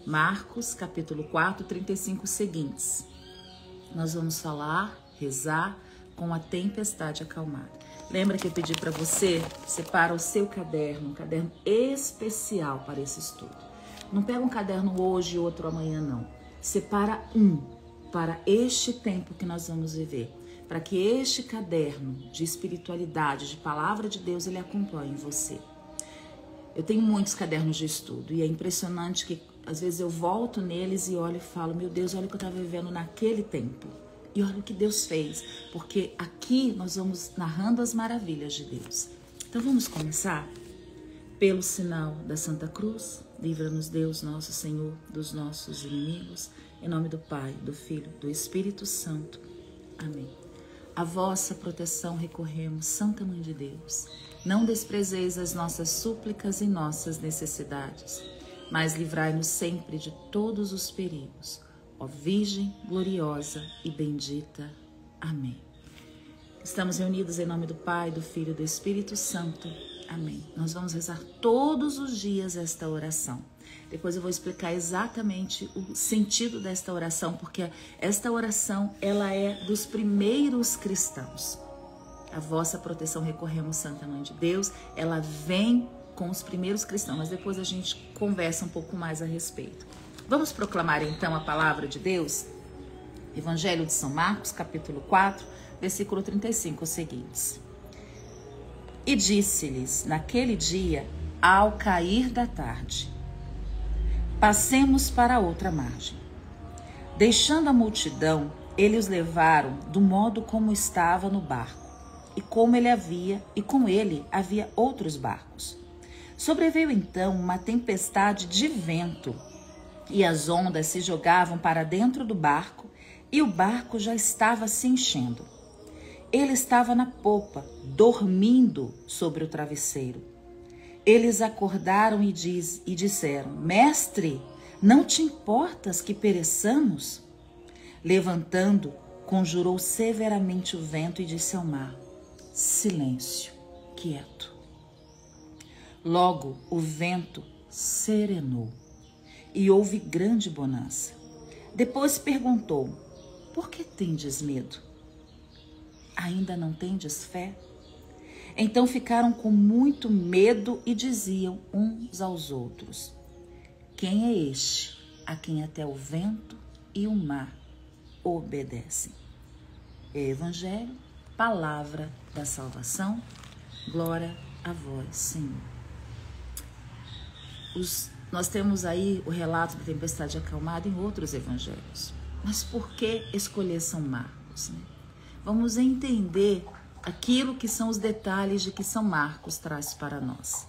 Marcos, capítulo 4, 35 seguintes. Nós vamos falar, rezar com a tempestade acalmada. Lembra que eu pedi para você separar o seu caderno, um caderno especial para esse estudo. Não pega um caderno hoje e outro amanhã, não. Separa um para este tempo que nós vamos viver, para que este caderno de espiritualidade, de palavra de Deus, ele acompanhe você. Eu tenho muitos cadernos de estudo e é impressionante que às vezes eu volto neles e olho e falo, meu Deus, olha o que eu estava vivendo naquele tempo. E olha o que Deus fez, porque aqui nós vamos narrando as maravilhas de Deus. Então vamos começar pelo sinal da Santa Cruz. Livra-nos Deus, nosso Senhor, dos nossos inimigos. Em nome do Pai, do Filho, do Espírito Santo. Amém. A vossa proteção recorremos, Santa Mãe de Deus. Não desprezeis as nossas súplicas e nossas necessidades, mas livrai-nos sempre de todos os perigos. Ó Virgem gloriosa e bendita. Amém. Estamos reunidos em nome do Pai, do Filho e do Espírito Santo. Amém. Nós vamos rezar todos os dias esta oração. Depois eu vou explicar exatamente o sentido desta oração, porque esta oração, ela é dos primeiros cristãos. A vossa proteção recorremos, Santa Mãe de Deus, ela vem com os primeiros cristãos, mas depois a gente conversa um pouco mais a respeito. Vamos proclamar então a palavra de Deus? Evangelho de São Marcos, capítulo 4, versículo 35, os seguintes. E disse-lhes naquele dia, ao cair da tarde, passemos para outra margem. Deixando a multidão, eles os levaram do modo como estava no barco, e com ele havia outros barcos. Sobreveio então uma tempestade de vento, e as ondas se jogavam para dentro do barco, e o barco já estava se enchendo. Ele estava na popa, dormindo sobre o travesseiro. Eles acordaram e disseram, Mestre, não te importas que pereçamos? Levantando, conjurou severamente o vento e disse ao mar, silêncio, quieto. Logo o vento serenou e houve grande bonança. Depois perguntou, por que tendes medo? Ainda não tendes fé? Então ficaram com muito medo e diziam uns aos outros, quem é este a quem até o vento e o mar obedecem? Evangelho, palavra da salvação, glória a vós, Senhor. Nós temos aí o relato da tempestade acalmada em outros evangelhos. Mas por que escolher São Marcos, né? Vamos entender aquilo que são os detalhes de que São Marcos traz para nós.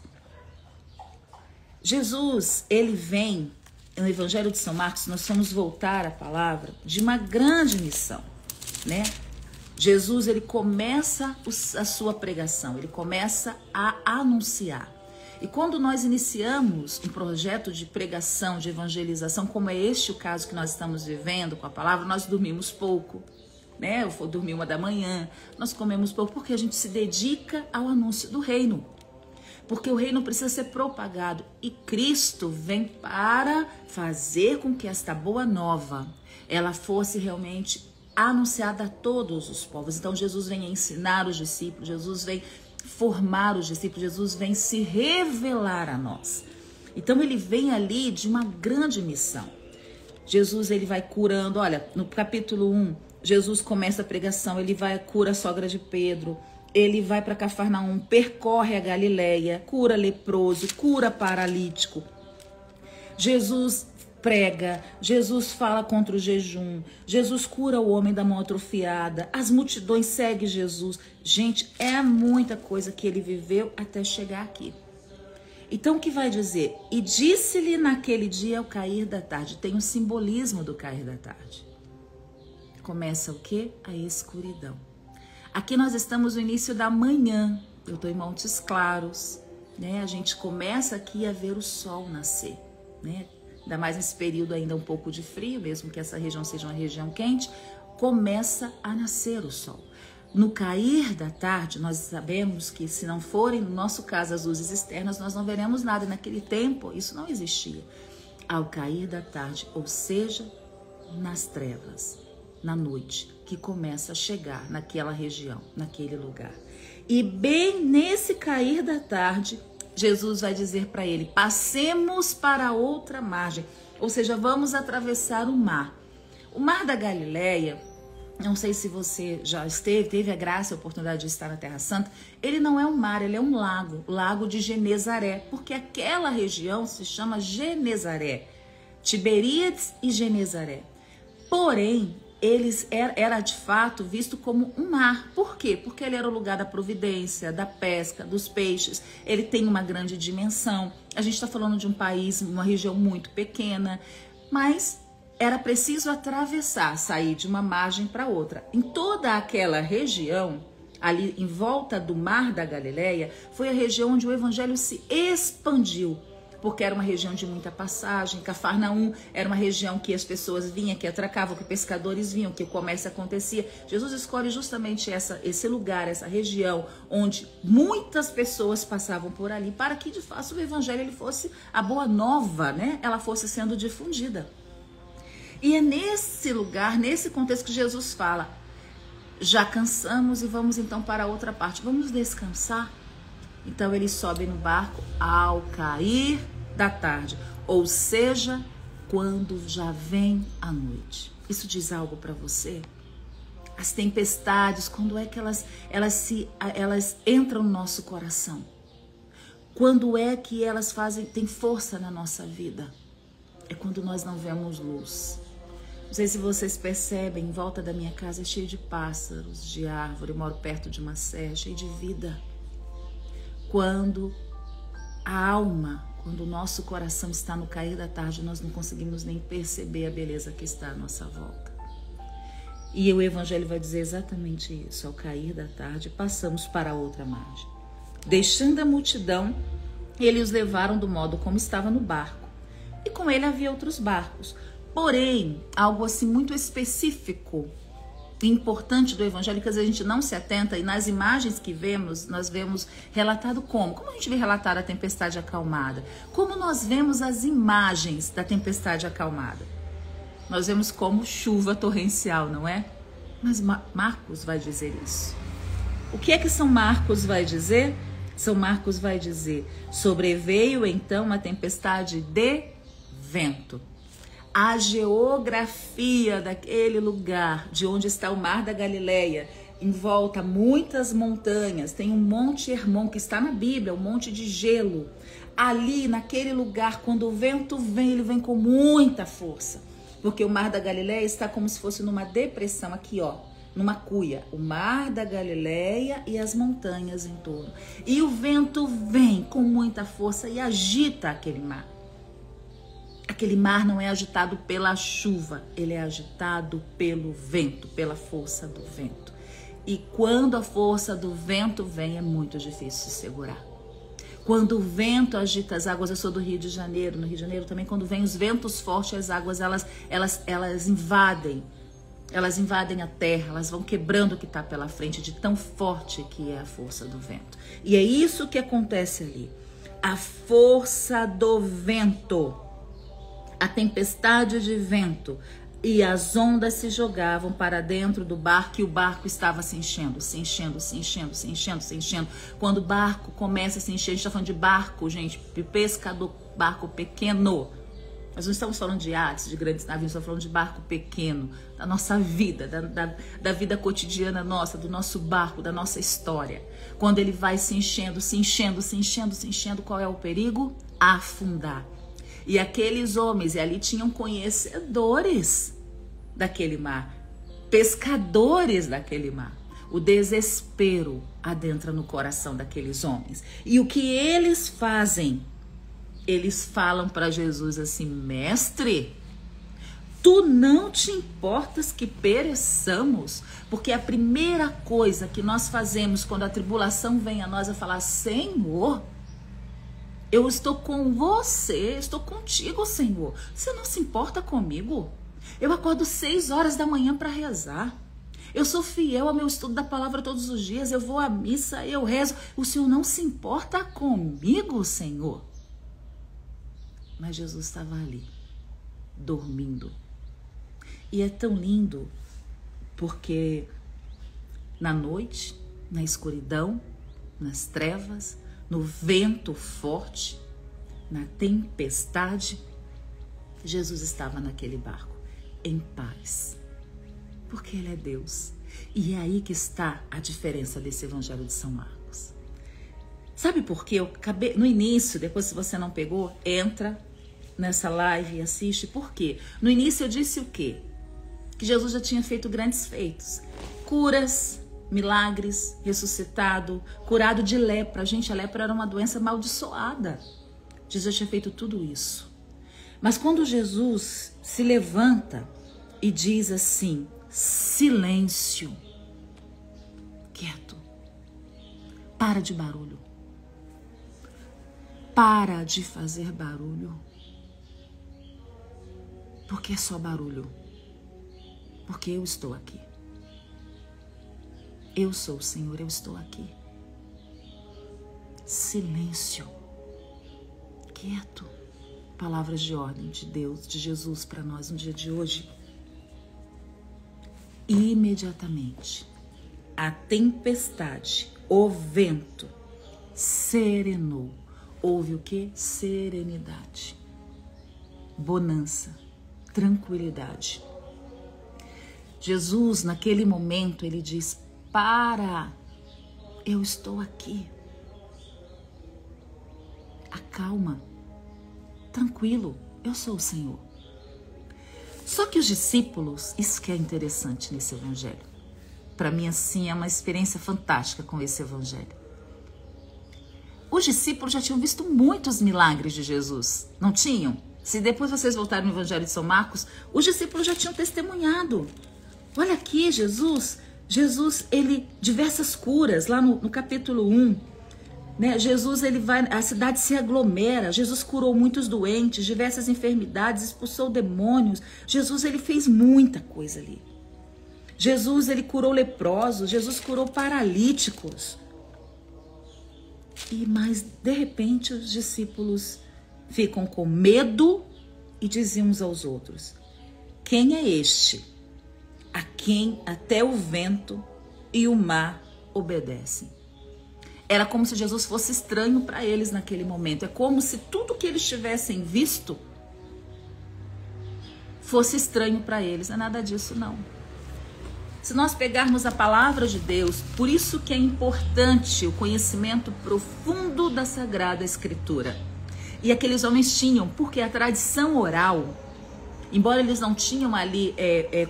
Jesus, ele vem, no Evangelho de São Marcos, nós vamos voltar à palavra de uma grande missão, né? Jesus, ele começa a sua pregação, ele começa a anunciar. E quando nós iniciamos um projeto de pregação, de evangelização, como é este o caso que nós estamos vivendo com a palavra, nós dormimos pouco, né? Eu vou dormir 1h, nós comemos pouco, porque a gente se dedica ao anúncio do reino. Porque o reino precisa ser propagado e Cristo vem para fazer com que esta boa nova, ela fosse realmente anunciada a todos os povos. Então Jesus vem ensinar os discípulos, Jesus vem formar os discípulos, Jesus vem se revelar a nós. Então ele vem ali de uma grande missão. Jesus, ele vai curando, olha, no capítulo 1, Jesus começa a pregação, ele vai cura a sogra de Pedro, ele vai para Cafarnaum, percorre a Galileia, cura leproso, cura paralítico. Jesus prega, Jesus fala contra o jejum, Jesus cura o homem da mão atrofiada, as multidões seguem Jesus. Gente, é muita coisa que ele viveu até chegar aqui. Então o que vai dizer? E disse-lhe naquele dia ao cair da tarde. Tem o simbolismo do cair da tarde. Começa o quê? A escuridão. Aqui nós estamos no início da manhã. Eu estou em Montes Claros, né? A gente começa aqui a ver o sol nascer, né? Ainda mais nesse período ainda um pouco de frio, mesmo que essa região seja uma região quente, começa a nascer o sol. No cair da tarde, nós sabemos que se não forem, no nosso caso, as luzes externas, nós não veremos nada. Naquele tempo, isso não existia. ao cair da tarde, ou seja, nas trevas, na noite, que começa a chegar naquela região, naquele lugar. E bem nesse cair da tarde, Jesus vai dizer para ele: passemos para outra margem, ou seja, vamos atravessar o mar. O mar da Galileia, não sei se você já teve a graça e a oportunidade de estar na Terra Santa, ele não é um mar, ele é um lago, o lago de Genezaré, porque aquela região se chama Genezaré, Tiberíades e Genezaré. Porém, era de fato visto como um mar. Por quê? Porque ele era o lugar da providência, da pesca, dos peixes. Ele tem uma grande dimensão. A gente está falando de um país, uma região muito pequena, mas era preciso atravessar, sair de uma margem para outra. Em toda aquela região, ali em volta do Mar da Galileia, foi a região onde o evangelho se expandiu, porque era uma região de muita passagem. Cafarnaum era uma região que as pessoas vinham, que atracavam, que pescadores vinham, que o comércio acontecia. Jesus escolhe justamente esse lugar, essa região, onde muitas pessoas passavam por ali, para que de fato o evangelho ele fosse a boa nova, né? Ela fosse sendo difundida. E é nesse lugar, nesse contexto que Jesus fala: já cansamos e vamos então para a outra parte, vamos descansar. Então eles sobem no barco ao cair da tarde, ou seja, quando já vem a noite. Isso diz algo para você? As tempestades, quando é que elas entram no nosso coração? Quando é que elas têm força na nossa vida? É quando nós não vemos luz. Não sei se vocês percebem, em volta da minha casa é cheio de pássaros, de árvore. Eu moro perto de uma serra, cheio de vida. Quando a alma, quando o nosso coração está no cair da tarde, nós não conseguimos nem perceber a beleza que está à nossa volta. E o evangelho vai dizer exatamente isso: ao cair da tarde, passamos para outra margem. Deixando a multidão, eles os levaram do modo como estava no barco. E com ele havia outros barcos. Porém, algo assim muito específico e importante do evangelho, que às vezes a gente não se atenta, e nas imagens que vemos, nós vemos relatado como? Como a gente vê relatar a tempestade acalmada? Como nós vemos as imagens da tempestade acalmada? Nós vemos como chuva torrencial, não é? Mas Marcos vai dizer isso. O que é que São Marcos vai dizer? São Marcos vai dizer: sobreveio então uma tempestade de vento. A geografia daquele lugar, de onde está o Mar da Galileia, em volta muitas montanhas, tem um Monte Hermon que está na Bíblia, um monte de gelo. Ali, naquele lugar, quando o vento vem, ele vem com muita força, porque o Mar da Galileia está como se fosse numa depressão, aqui ó, numa cuia. O Mar da Galileia e as montanhas em torno. E o vento vem com muita força e agita aquele mar. Aquele mar não é agitado pela chuva, ele é agitado pelo vento, pela força do vento. E quando a força do vento vem, é muito difícil se segurar. Quando o vento agita as águas, eu sou do Rio de Janeiro, no Rio de Janeiro também, quando vem os ventos fortes, as águas elas invadem a terra, elas vão quebrando o que está pela frente, de tão forte que é a força do vento. E é isso que acontece ali, a força do vento. A tempestade de vento e as ondas se jogavam para dentro do barco, e o barco estava se enchendo, se enchendo, se enchendo, se enchendo, se enchendo. Quando o barco começa a se encher, a gente está falando de barco, gente, de pescador, barco pequeno. Nós não estamos falando de iates, de grandes navios, estamos falando de barco pequeno, da nossa vida, da vida cotidiana nossa, do nosso barco, da nossa história. Quando ele vai se enchendo, se enchendo, se enchendo, se enchendo, qual é o perigo? Afundar. E aqueles homens, e ali tinham conhecedores daquele mar, pescadores daquele mar. O desespero adentra no coração daqueles homens. E o que eles fazem? Eles falam para Jesus assim: mestre, tu não te importas que pereçamos? Porque a primeira coisa que nós fazemos quando a tribulação vem a nós é falar: Senhor, eu estou com você, estou contigo, Senhor. Você não se importa comigo? Eu acordo 6 horas da manhã para rezar. Eu sou fiel ao meu estudo da palavra todos os dias. Eu vou à missa, eu rezo. O Senhor não se importa comigo, Senhor? Mas Jesus estava ali. dormindo. E é tão lindo porque na noite, na escuridão, nas trevas, no vento forte, na tempestade, Jesus estava naquele barco, em paz, porque Ele é Deus. E é aí que está a diferença desse Evangelho de São Marcos. Sabe por quê? Eu acabei, no início, depois se você não pegou, entra nessa live e assiste. Por quê? No início eu disse o quê? Que Jesus já tinha feito grandes feitos. Curas, milagres, ressuscitado, curado de lepra. Gente, a lepra era uma doença amaldiçoada. Jesus já tinha feito tudo isso. Mas quando Jesus se levanta e diz assim, silêncio, quieto, para de barulho, para de fazer barulho, porque é só barulho, porque eu estou aqui, eu sou o Senhor, eu estou aqui, silêncio, quieto. Palavras de ordem de Deus, de Jesus para nós no dia de hoje. Imediatamente, a tempestade, o vento, serenou. Houve o que? Serenidade, bonança, tranquilidade. Jesus, naquele momento, ele diz, para, eu estou aqui. Acalma. Tranquilo, eu sou o Senhor. Só que os discípulos, isso que é interessante nesse evangelho. Para mim, assim, é uma experiência fantástica com esse evangelho. Os discípulos já tinham visto muitos milagres de Jesus, não tinham? Se depois vocês voltarem no evangelho de São Marcos, os discípulos já tinham testemunhado. Olha aqui, Jesus, ele, diversas curas, lá no capítulo 1, né? Jesus, ele vai, a cidade se aglomera, Jesus curou muitos doentes, diversas enfermidades, expulsou demônios, Jesus, ele fez muita coisa ali. Jesus, ele curou leprosos, Jesus curou paralíticos. Mas, de repente, os discípulos ficam com medo e diziam uns aos outros, quem é este a quem até o vento e o mar obedecem? Era como se Jesus fosse estranho para eles naquele momento. É como se tudo que eles tivessem visto fosse estranho para eles. Não é nada disso, não. Se nós pegarmos a palavra de Deus, por isso que é importante o conhecimento profundo da Sagrada Escritura. E aqueles homens tinham, porque a tradição oral, embora eles não tinham ali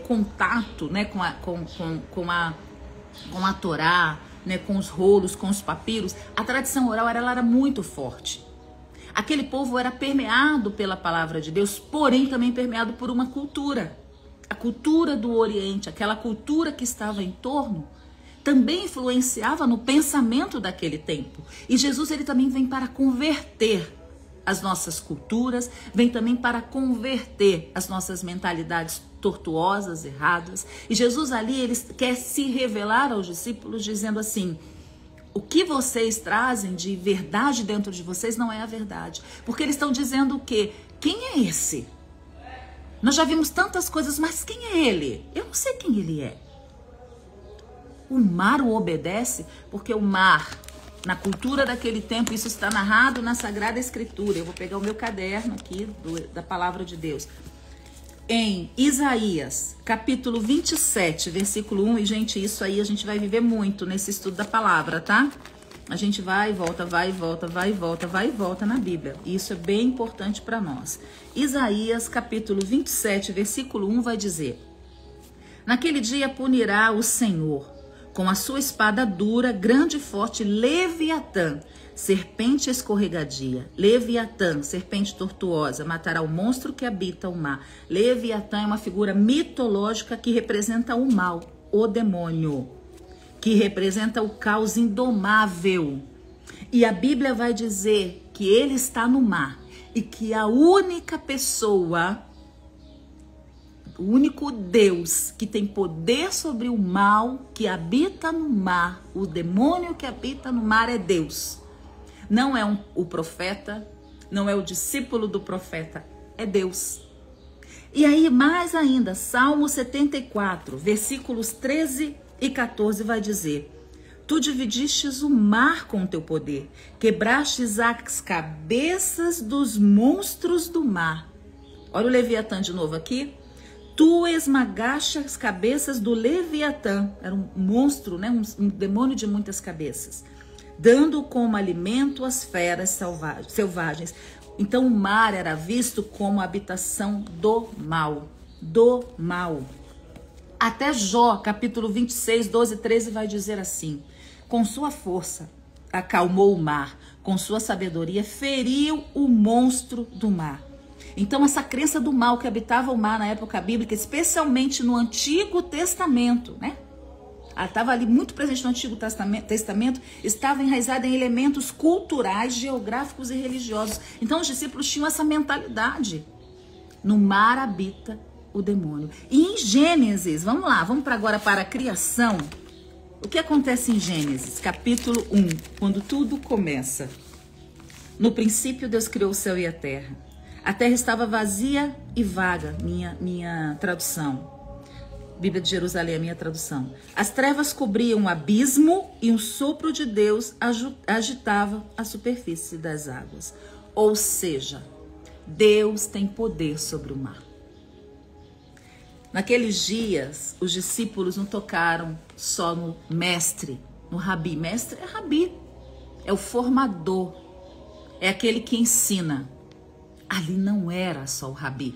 contato, né, com a Torá, né, com os rolos, com os papiros, a tradição oral ela era muito forte. Aquele povo era permeado pela palavra de Deus, porém também permeado por uma cultura. A cultura do Oriente, aquela cultura que estava em torno, também influenciava no pensamento daquele tempo. E Jesus, ele também vem para converter as nossas culturas, vem também para converter as nossas mentalidades tortuosas, erradas. E Jesus ali, ele quer se revelar aos discípulos dizendo assim, o que vocês trazem de verdade dentro de vocês não é a verdade. Porque eles estão dizendo o quê? Quem é esse? Nós já vimos tantas coisas, mas quem é ele? Eu não sei quem ele é. O mar o obedece porque o mar, na cultura daquele tempo, isso está narrado na Sagrada Escritura. Eu vou pegar o meu caderno aqui da Palavra de Deus. Em Isaías, capítulo 27, versículo 1. E, gente, isso aí a gente vai viver muito nesse estudo da palavra, tá? A gente vai e volta, vai e volta, vai e volta, vai e volta na Bíblia. E isso é bem importante para nós. Isaías, capítulo 27, versículo 1 vai dizer: naquele dia punirá o Senhor com a sua espada dura, grande e forte, Leviatã, serpente escorregadia. Leviatã, serpente tortuosa, matará o monstro que habita o mar. Leviatã é uma figura mitológica que representa o mal, o demônio, que representa o caos indomável. E a Bíblia vai dizer que ele está no mar e que a única pessoa, o único Deus que tem poder sobre o mal que habita no mar, o demônio que habita no mar é Deus. Não é o profeta, não é o discípulo do profeta, é Deus. E aí, mais ainda, Salmo 74, versículos 13 e 14 vai dizer: Tu dividistes o mar com o teu poder, quebrastes as cabeças dos monstros do mar. Olha o Leviatã de novo aqui. Tu esmagaste as cabeças do Leviatã, era um monstro, né? Um demônio de muitas cabeças, dando como alimento as feras selvagens. Então o mar era visto como a habitação do mal, do mal. Até Jó, capítulo 26, 12 e 13 vai dizer assim: com sua força acalmou o mar, com sua sabedoria feriu o monstro do mar. Então essa crença do mal que habitava o mar na época bíblica, especialmente no Antigo Testamento, né? Ela estava ali muito presente no Antigo Testamento, estava enraizada em elementos culturais, geográficos e religiosos. Então os discípulos tinham essa mentalidade. No mar habita o demônio. E em Gênesis, vamos lá, vamos agora para a criação. O que acontece em Gênesis, capítulo 1, quando tudo começa? No princípio Deus criou o céu e a terra. A terra estava vazia e vaga, minha tradução. Bíblia de Jerusalém, a minha tradução. As trevas cobriam o abismo e um sopro de Deus agitava a superfície das águas. Ou seja, Deus tem poder sobre o mar. Naqueles dias, os discípulos não tocaram só no mestre, no rabi. Mestre é rabi, é o formador, é aquele que ensina. Ali não era só o rabi.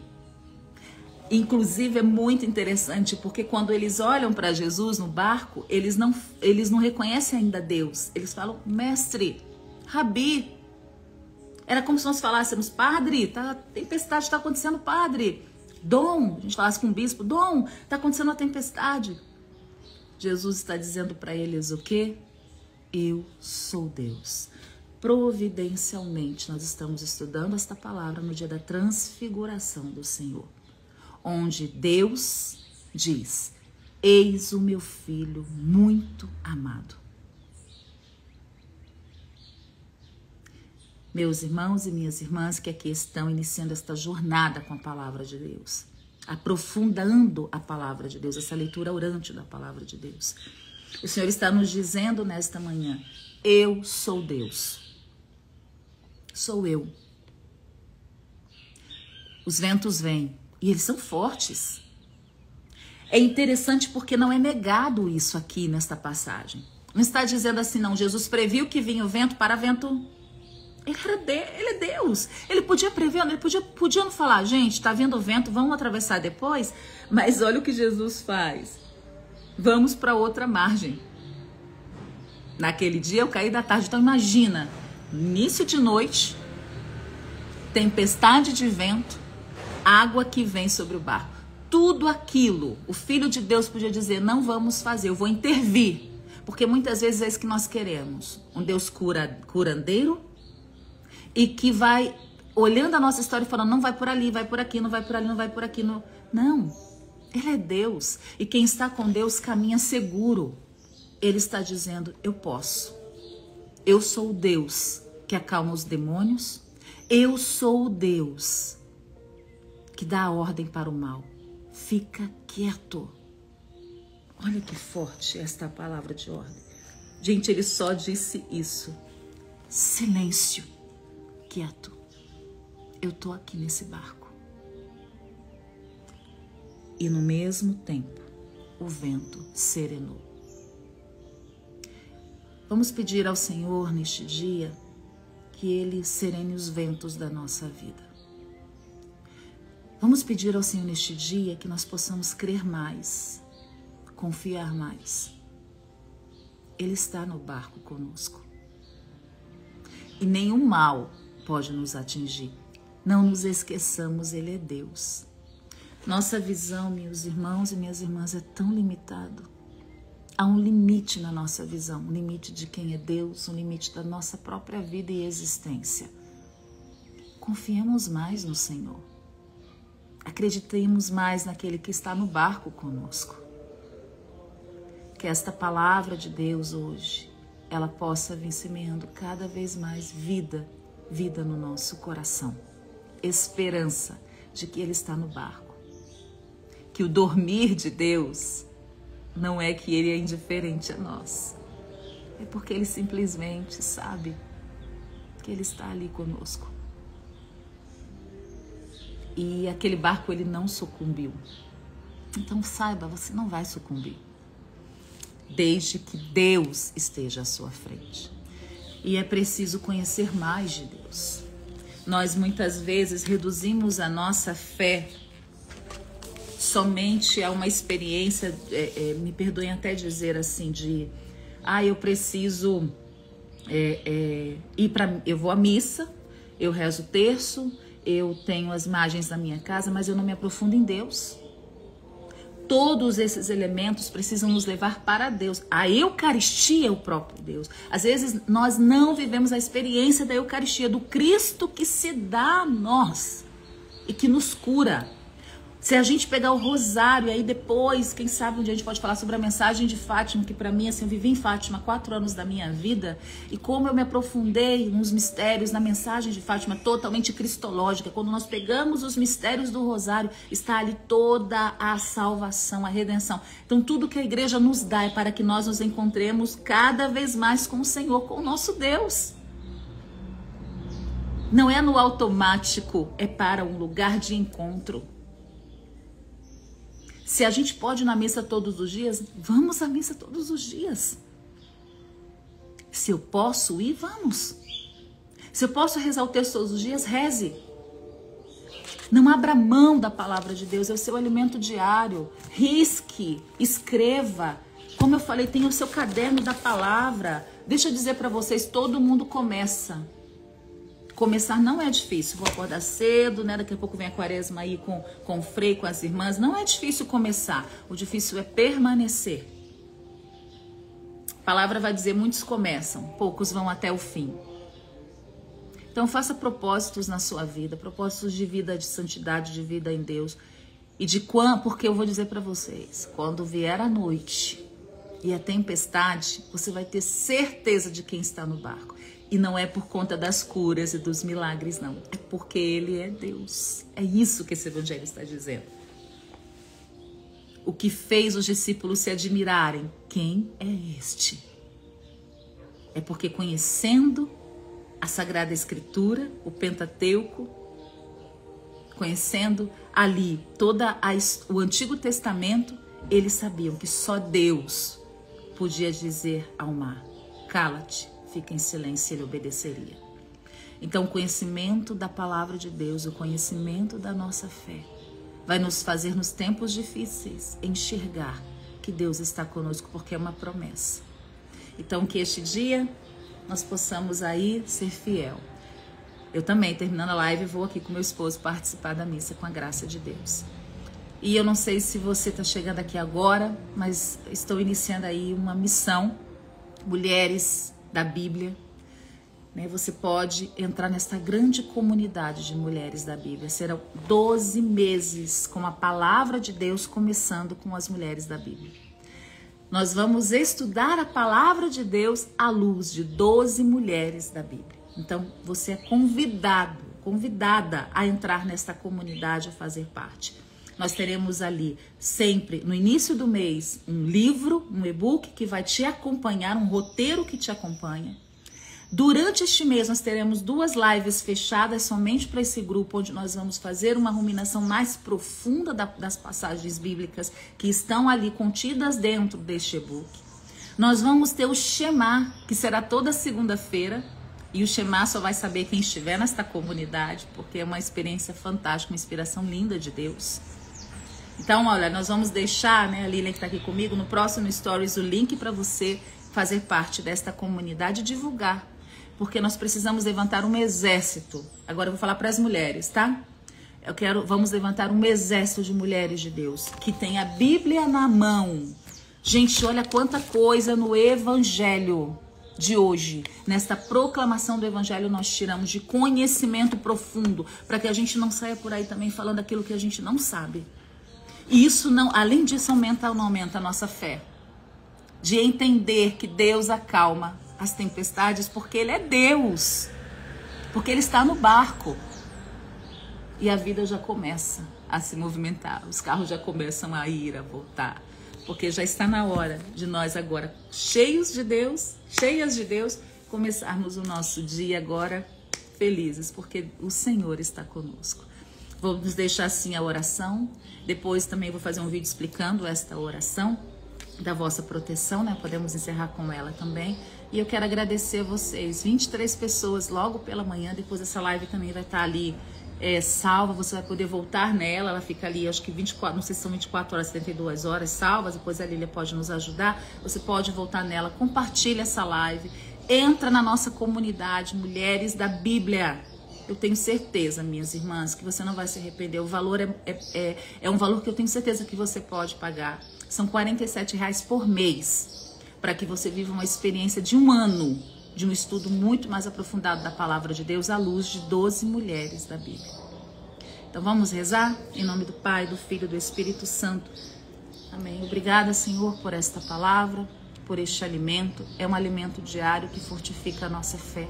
Inclusive é muito interessante porque quando eles olham para Jesus no barco, eles não reconhecem ainda Deus. Eles falam mestre, rabi. Era como se nós falássemos padre, a tempestade está acontecendo, padre. Dom, a gente falasse com o bispo, Dom, está acontecendo uma tempestade. Jesus está dizendo para eles o quê? Eu sou Deus. Providencialmente nós estamos estudando esta palavra no dia da transfiguração do Senhor, onde Deus diz: eis o meu filho muito amado. Meus irmãos e minhas irmãs que aqui estão iniciando esta jornada com a palavra de Deus, aprofundando a palavra de Deus, essa leitura orante da palavra de Deus. O Senhor está nos dizendo nesta manhã: eu sou Deus. Sou eu. Os ventos vêm e eles são fortes. É interessante porque não é negado isso aqui nesta passagem. Não está dizendo assim, não. Jesus previu que vinha o vento para vento. Ele é Deus. Ele podia prever, ele podia não falar, gente, está vindo o vento, vamos atravessar depois. Mas olha o que Jesus faz. Vamos para outra margem. Naquele dia eu caí da tarde. Então imagina, início de noite, tempestade de vento, água que vem sobre o barco. Tudo aquilo, o Filho de Deus podia dizer, não vamos fazer, eu vou intervir. Porque muitas vezes é isso que nós queremos. Um Deus curandeiro e que vai olhando a nossa história e falando, não vai por ali, vai por aqui, não vai por ali, não vai por aqui. Não, Ele é Deus. E quem está com Deus caminha seguro. Ele está dizendo, eu posso. Eu sou o Deus que acalma os demônios. Eu sou o Deus que dá a ordem para o mal. Fica quieto. Olha que forte esta palavra de ordem. Gente, ele só disse isso. Silêncio. Quieto. Eu tô aqui nesse barco. E no mesmo tempo, o vento serenou. Vamos pedir ao Senhor neste dia que Ele serene os ventos da nossa vida. Vamos pedir ao Senhor neste dia que nós possamos crer mais, confiar mais. Ele está no barco conosco. E nenhum mal pode nos atingir. Não nos esqueçamos, Ele é Deus. Nossa visão, meus irmãos e minhas irmãs, é tão limitada. Há um limite na nossa visão, um limite de quem é Deus, um limite da nossa própria vida e existência. Confiemos mais no Senhor. Acreditemos mais naquele que está no barco conosco. Que esta palavra de Deus hoje, ela possa vir semeando cada vez mais vida no nosso coração. Esperança de que Ele está no barco. que o dormir de Deus não é que ele é indiferente a nós. É porque ele simplesmente sabe que ele está ali conosco. E aquele barco, ele não sucumbiu. Então saiba, você não vai sucumbir, desde que Deus esteja à sua frente. E é preciso conhecer mais de Deus. Nós muitas vezes reduzimos a nossa fé somente a uma experiência, me perdoem até dizer assim, de eu preciso eu vou à missa, eu rezo o terço, eu tenho as imagens na minha casa, mas eu não me aprofundo em Deus. Todos esses elementos precisam nos levar para Deus. A Eucaristia é o próprio Deus. Às vezes nós não vivemos a experiência da Eucaristia, do Cristo que se dá a nós e que nos cura. Se a gente pegar o rosário, aí depois, quem sabe um dia a gente pode falar sobre a mensagem de Fátima, que para mim, assim, eu vivi em Fátima 4 anos da minha vida, e como eu me aprofundei nos mistérios, na mensagem de Fátima, totalmente cristológica. Quando nós pegamos os mistérios do rosário, está ali toda a salvação, a redenção. Então tudo que a igreja nos dá é para que nós nos encontremos cada vez mais com o Senhor, com o nosso Deus. Não é no automático, é para um lugar de encontro. Se a gente pode ir na missa todos os dias, vamos à missa todos os dias. Se eu posso ir, vamos. Se eu posso rezar o texto todos os dias, reze. Não abra mão da palavra de Deus, é o seu alimento diário. Risque, escreva. Como eu falei, tenha o seu caderno da palavra. Deixa eu dizer para vocês, todo mundo começa. Começar não é difícil, vou acordar cedo, né? Daqui a pouco vem a quaresma aí com o Frei, com as irmãs. Não é difícil começar, o difícil é permanecer. A palavra vai dizer, muitos começam, poucos vão até o fim. Então faça propósitos na sua vida, propósitos de vida, de santidade, de vida em Deus. E de quando, porque eu vou dizer para vocês, quando vier a noite e a tempestade, você vai ter certeza de quem está no barco. E não é por conta das curas e dos milagres, não. É porque Ele é Deus. É isso que esse evangelho está dizendo. O que fez os discípulos se admirarem. Quem é este? É porque conhecendo a Sagrada Escritura, o Pentateuco, conhecendo ali o Antigo Testamento, eles sabiam que só Deus podia dizer ao mar, cala-te. Fica em silêncio, ele obedeceria. Então, o conhecimento da palavra de Deus, o conhecimento da nossa fé, vai nos fazer, nos tempos difíceis, enxergar que Deus está conosco, porque é uma promessa. Então, que este dia nós possamos aí ser fiel. Eu também, terminando a live, vou aqui com meu esposo participar da missa, com a graça de Deus. E eu não sei se você está chegando aqui agora, mas estou iniciando aí uma missão, Mulheres da Bíblia, né? Você pode entrar nesta grande comunidade de mulheres da Bíblia. Serão 12 meses com a palavra de Deus, começando com as mulheres da Bíblia. Nós vamos estudar a palavra de Deus à luz de 12 mulheres da Bíblia. Então, você é convidada a entrar nesta comunidade, a fazer parte. Nós teremos ali sempre, no início do mês, um livro, um e-book que vai te acompanhar, um roteiro que te acompanha. Durante este mês, nós teremos 2 lives fechadas somente para esse grupo, onde nós vamos fazer uma ruminação mais profunda das passagens bíblicas que estão ali contidas dentro deste e-book. Nós vamos ter o Shema, que será toda segunda-feira, e o Shema só vai saber quem estiver nesta comunidade, porque é uma experiência fantástica, uma inspiração linda de Deus. Então, olha, nós vamos deixar, né, a Lilian que está aqui comigo, no próximo Stories, o link para você fazer parte desta comunidade e divulgar. Porque nós precisamos levantar um exército. Agora eu vou falar para as mulheres, tá? Vamos levantar um exército de mulheres de Deus, que tem a Bíblia na mão. Gente, olha quanta coisa no Evangelho de hoje. Nesta proclamação do Evangelho nós tiramos de conhecimento profundo, para que a gente não saia por aí também falando aquilo que a gente não sabe. E isso não, além disso, aumenta ou não aumenta a nossa fé. De entender que Deus acalma as tempestades, porque Ele é Deus. Porque Ele está no barco. E a vida já começa. a se movimentar. Os carros já começam a ir, a voltar. Porque já está na hora de nós agora, cheias de Deus, começarmos o nosso dia agora felizes, porque o Senhor está conosco. Vamos deixar assim a oração. Depois também vou fazer um vídeo explicando esta oração da vossa proteção, né? Podemos encerrar com ela também. E eu quero agradecer a vocês, 23 pessoas logo pela manhã. Depois essa live também vai estar ali salva, você vai poder voltar nela, ela fica ali, acho que 24, não sei se são 24 horas, 72 horas salvas, depois a Lília pode nos ajudar, você pode voltar nela, compartilha essa live, entra na nossa comunidade, Mulheres da Bíblia. Eu tenho certeza, minhas irmãs, que você não vai se arrepender, o valor é um valor que eu tenho certeza que você pode pagar, são R$47 por mês, para que você viva uma experiência de um ano, de um estudo muito mais aprofundado da Palavra de Deus à luz de 12 mulheres da Bíblia. Então vamos rezar? Em nome do Pai, do Filho e do Espírito Santo. Amém. Obrigada, Senhor, por esta palavra, por este alimento. É um alimento diário que fortifica a nossa fé,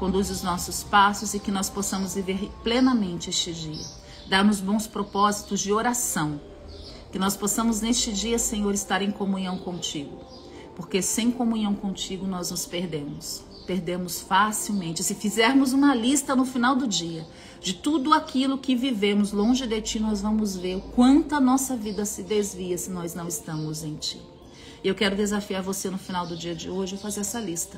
conduz os nossos passos e que nós possamos viver plenamente este dia. Dá-nos bons propósitos de oração, que nós possamos neste dia, Senhor, estar em comunhão contigo. Porque sem comunhão contigo nós nos perdemos. Perdemos facilmente. Se fizermos uma lista no final do dia de tudo aquilo que vivemos longe de ti, nós vamos ver o quanto a nossa vida se desvia se nós não estamos em ti. E eu quero desafiar você no final do dia de hoje a fazer essa lista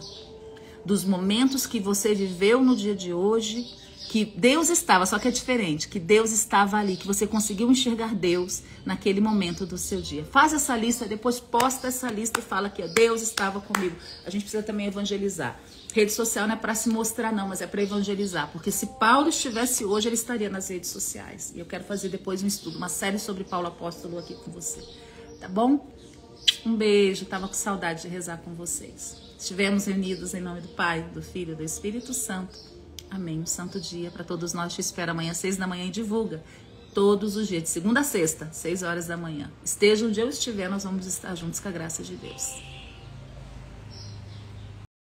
dos momentos que você viveu no dia de hoje, que Deus estava, só que é diferente, que Deus estava ali, que você conseguiu enxergar Deus naquele momento do seu dia. Faz essa lista, depois posta essa lista e fala que Deus estava comigo. A gente precisa também evangelizar. Rede social não é para se mostrar não, mas é para evangelizar, porque se Paulo estivesse hoje, ele estaria nas redes sociais. E eu quero fazer depois um estudo, uma série sobre Paulo Apóstolo aqui com você. Tá bom? Um beijo, tava com saudade de rezar com vocês. Estivemos reunidos em nome do Pai, do Filho e do Espírito Santo. Amém. Um santo dia para todos nós. Te espero amanhã, 6 da manhã e divulga. Todos os dias, de segunda a sexta, 6 horas da manhã. Esteja onde eu estiver, nós vamos estar juntos com a graça de Deus.